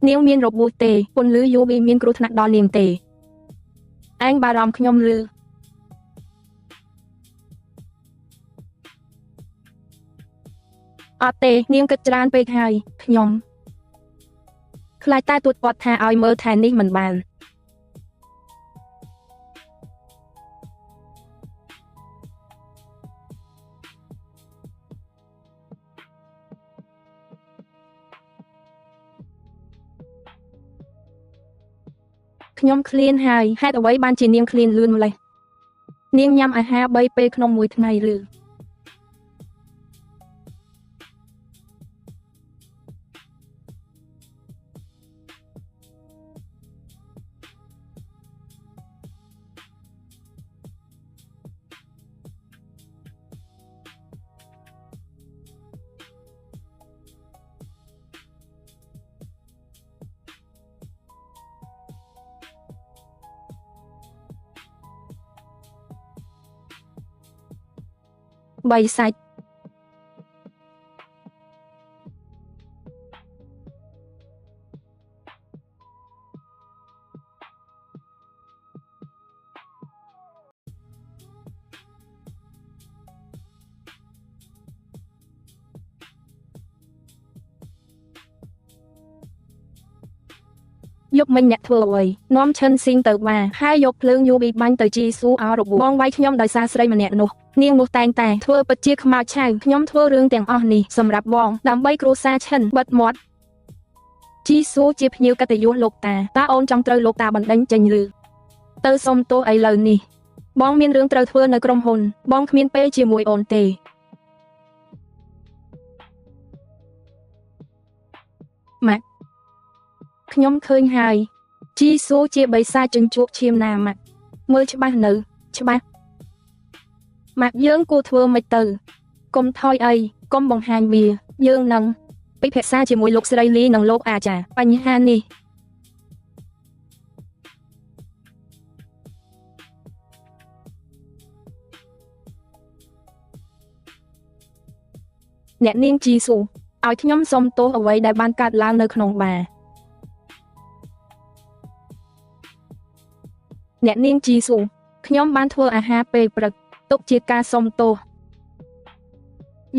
នាងមានរបួសទេពន្លឺយូវីមានគ្រោះថ្នាក់ដល់នាងទេឯងបារម្ភខ្ញុំឬអត់ទេនាងគិតច្រើនពេកហើយខ្ញុំខ្លាចតែទួតគាត់ថាឲ្យមើលថែនេះមិនបានខ្ញុំឃ្លានហើយហេតុអ្វីបានជានាងឃ្លានលឿនម្លេះនាងញ៉ាំអាហារ3ពេលក្នុងមួយថ្ងៃឬបីសាច់យកមិញអ្នកធ្វើអ្វីនាំឈិនស៊ីងទៅបាហើយយកភ្លើងយូវីបាញ់ទៅជីស៊ូអោរបួសបងវាយខ្ញុំដោយសារស្រីម្នាក់នោះនាងនោះតែងតែធ្វើពិតជាខ្មៅឆៅខ្ញុំធ្វើរឿងទាំងអស់នេះសម្រាប់បងដើម្បីគ្រួសារឈិនបិទមាត់ជីស៊ូជាភ្ញៀវកិត្តិយសលោកតាអូនចង់ត្រូវលោកតាបណ្ដេញចេញឬទៅសុំទោសឥឡូវនេះបងមានរឿងត្រូវធ្វើនៅក្រុមហ៊ុនបងគ្មានពេលជាមួយអូនទេម៉ាក់ខ្ញុំឃើញហើយជីស៊ូជាបិសាចជញ្ជក់ឈាមណាម៉ាក់មើលច្បាស់នៅច្បាស់ម៉ាក់យើងគួរធ្វើមិនទៅកុំថយអីកុំបង្ហាញវាយើងនឹងពិភាក្សាជាមួយលោកស្រីលីនិងលោកអាចារ្យបញ្ហានេះអ្នកនាងជីស៊ូឲ្យខ្ញុំសុំទោសអ្វីដែលបានកើតឡើងនៅក្នុងបារអ្នកនាងជីស៊ូខ្ញុំបានធ្វើអាហារពេលព្រឹកទុកជាការសុំទោស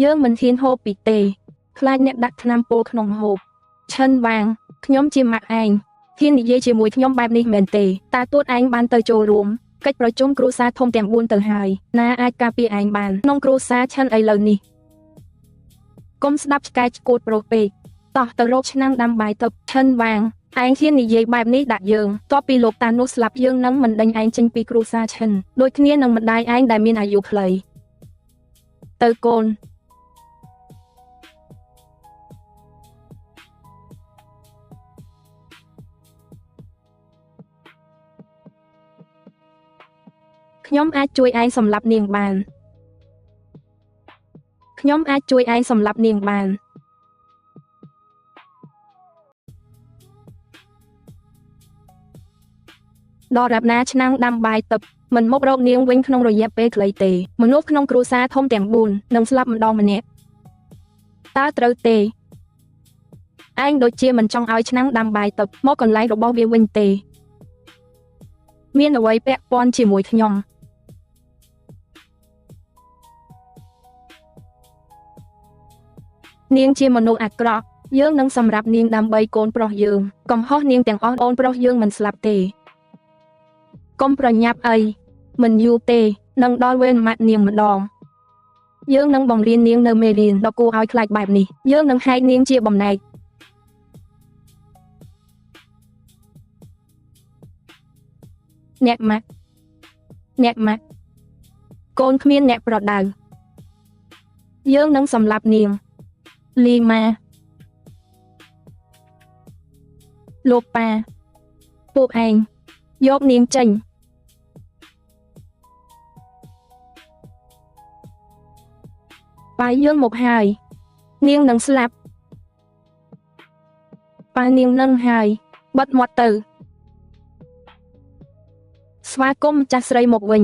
យើងមិនហ៊ានហូបពីទេខ្លាចអ្នកដាក់ថ្នាំពុលក្នុងហូបឈិនវាងខ្ញុំជាម៉ាក់ឯងហ៊ាននិយាយជាមួយខ្ញុំបែបនេះមែនទេតាទួតឯងបានទៅចូលរួមកិច្ចប្រជុំគ្រួសារធំទាំង4ទៅហើយណាអាចការពារឯងបានក្នុងគ្រួសារឈិនឥឡូវនេះកុំស្ដាប់ឆ្កែឆ្កួតប្រុសពេកតោះទៅរកឆ្នាំដាំបាយទៅឈិនវាងឯងហ៊ាននិយាយបែបនេះដាក់យើងតបពីលោកតានោះស្លាប់យើងនឹងមិនដេញឯងចេញពីគ្រួសារឈិនដូចគ្នានឹងម្ដាយឯងដែលមានអាយុខ្លីទៅកូនខ្ញុំអាចជួយឯងសម្លាប់នាងបានខ្ញុំអាចជួយឯងសម្លាប់នាងបានដល់រាប់ណាឆ្នាំដាំបាយទឹកមិនមករកនាងវិញក្នុងរយៈពេលខ្លីទេមនុស្សក្នុងគ្រួសារធំទាំង4នឹងស្លាប់ម្ដងម្នាក់តើត្រូវទេឯងដូចជាមិនចង់ឲ្យឆ្នាំដាំបាយទឹកមកកន្លែងរបស់វាវិញទេមានអ្វីពាក់ព័ន្ធជាមួយខ្ញុំនាងជាមនុស្សអាក្រក់យើងនឹងសម្រាប់នាងដើម្បីកូនប្រុសយើងកំហុសនាងទាំងអស់អូនប្រុសយើងមិនស្លាប់ទេកុំប្រញាប់អីមិនយូរទេនឹងដល់វេនម៉ាត់នាងម្ដងយើងនឹងបង្រៀននាងនៅមេរៀនដ៏គួរឲ្យខ្លាចបែបនេះយើងនឹងហែកនាងជាបំណែកអ្នកម៉ាក់កូនគ្មានអ្នកប្រដៅយើងនឹងសម្លាប់នាងលីម៉ាលោកប៉ាពួកឯងយកនាងចេញប៉ាយើងមកហើយនាងនឹងស្លាប់ប៉ានាងនឹងហើយបិទមាត់ទៅស្វាគមន៍ម្ចាស់ស្រីមកវិញ